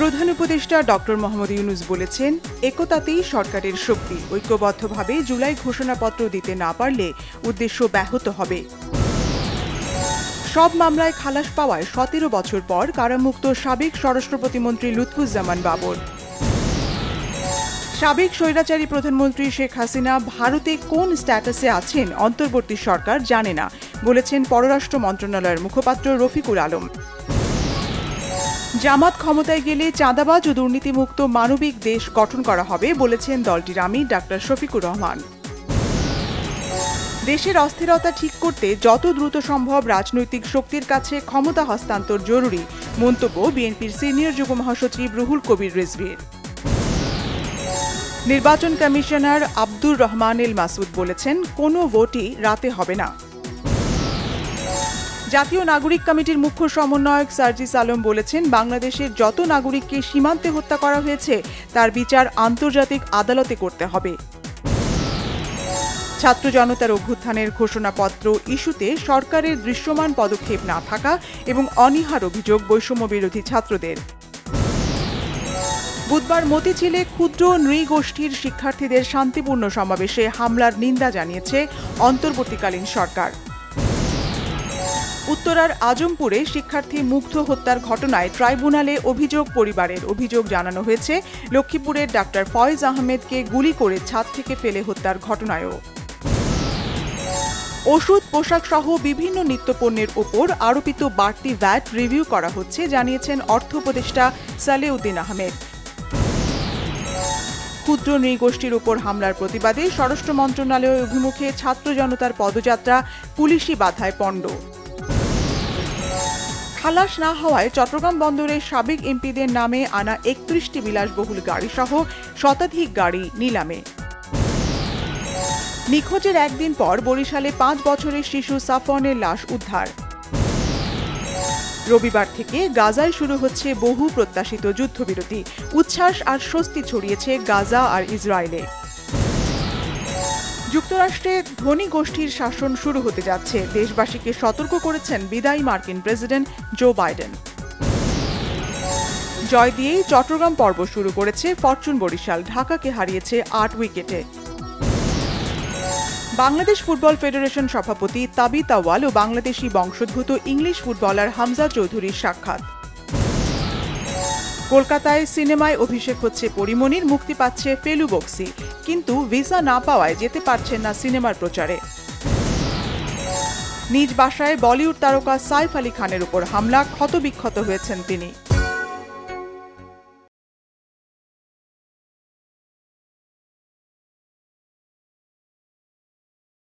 প্রধান উপদেষ্টা ডক্টর মোহাম্মদ ইউনূস বলেছেন, একতাতেই সরকারের শক্তি। ঐক্যবদ্ধভাবে জুলাই ঘোষণাপত্র দিতে না পারলে উদ্দেশ্য ব্যাহত হবে। সব মামলায় খালাস পাওয়ায় ১৭ বছর পর কারামুক্ত সাবেক স্বরাষ্ট্র প্রতিমন্ত্রী লুৎফুজ্জামান বাবর। সাবেক স্বৈরাচারী প্রধানমন্ত্রী শেখ হাসিনা ভারতে কোন স্ট্যাটাসে আছেন অন্তর্বর্তী সরকার জানে না, বলেছেন পররাষ্ট্র মন্ত্রণালয়ের মুখপাত্র রফিকুল আলম। জামাত ক্ষমতায় গেলে চাঁদাবাজ ও দুর্নীতিমুক্ত মানবিক দেশ গঠন করা হবে, বলেছেন দলটির আমির ডাক্তার শফিকুর রহমান। দেশের অস্থিরতা ঠিক করতে যত দ্রুত সম্ভব রাজনৈতিক শক্তির কাছে ক্ষমতা হস্তান্তর জরুরি, মন্তব্য বিএনপির সিনিয়র যুগ্ম মহাসচিব রুহুল কবির রিজভীর। নির্বাচন কমিশনার আব্দুর রহমান এল মাসুদ বলেছেন, কোনো ভোটই রাতে হবে না। জাতীয় নাগরিক কমিটির মুখ্য সমন্বয়ক সার্জিস আলম বলেছেন, বাংলাদেশের যত নাগরিককে সীমান্তে হত্যা করা হয়েছে তার বিচার আন্তর্জাতিক আদালতে করতে হবে। ছাত্র জনতার অভ্যুত্থানের ঘোষণাপত্র ইস্যুতে সরকারের দৃশ্যমান পদক্ষেপ না থাকা এবং অনীহার অভিযোগ বৈষম্য বিরোধী ছাত্রদের। বুধবার মতিঝিলে ক্ষুদ্র নৃগোষ্ঠীর শিক্ষার্থীদের শান্তিপূর্ণ সমাবেশে হামলার নিন্দা জানিয়েছে অন্তর্বর্তীকালীন সরকার। উত্তরার আজমপুরে শিক্ষার্থী মুগ্ধ হত্যার ঘটনায় ট্রাইব্যুনালে অভিযোগ পরিবারের। অভিযোগ জানানো হয়েছে লক্ষ্মীপুরের ডাক্তার ফয়েজ আহমেদকে গুলি করে ছাদ থেকে ফেলে হত্যার ঘটনায়ও। ওষুধ, পোশাক সহ বিভিন্ন নিত্যপণ্যের ওপর আরোপিত বাড়তি ভ্যাট রিভিউ করা হচ্ছে, জানিয়েছেন অর্থ উপদেষ্টা সালেউদ্দিন আহমেদ। ক্ষুদ্র নৃগোষ্ঠীর উপর হামলার প্রতিবাদে স্বরাষ্ট্র মন্ত্রণালয়ের অভিমুখে ছাত্র জনতার পদযাত্রা পুলিশি বাধায় পণ্ড। খালাস না হওয়ায় চট্টগ্রাম বন্দরের সাবেক এমপিদের নামে আনা ৩১টি বিলাসবহুল গাড়ি সহ শতাধিক গাড়ি নিলামে। নিখোঁজের একদিন পর বরিশালে ৫ বছরের শিশু সাফওয়ানের লাশ উদ্ধার। রবিবার থেকে গাজায় শুরু হচ্ছে বহু প্রত্যাশিত যুদ্ধবিরতি। উচ্ছ্বাস আর স্বস্তি ছড়িয়েছে গাজা আর ইসরায়েলে। যুক্তরাষ্ট্রে ধনী গোষ্ঠীর শাসন শুরু হতে যাচ্ছে, দেশবাসীকে সতর্ক করেছেন বিদায়ী মার্কিন প্রেসিডেন্ট জো বাইডেন। জয় দিয়েই চট্টগ্রাম পর্ব শুরু করেছে ফরচুন বরিশাল, ঢাকাকে হারিয়েছে ৮ উইকেটে। বাংলাদেশ ফুটবল ফেডারেশন সভাপতি তাবিত আউয়াল ও বাংলাদেশি বংশোদ্ভূত ইংলিশ ফুটবলার হামজা চৌধুরীর সাক্ষাৎ। কলকাতায় সিনেমায় অভিষেক হচ্ছে পরিমণির, মুক্তি পাচ্ছে ফেলু বক্সি, কিন্তু ভিসা না পাওয়ায় যেতে পারছেন না সিনেমার প্রচারে। নিজ বাসায় বলিউড তারকা সাইফ আলী খানের উপর হামলা, ক্ষতবিক্ষত হয়েছেন তিনি।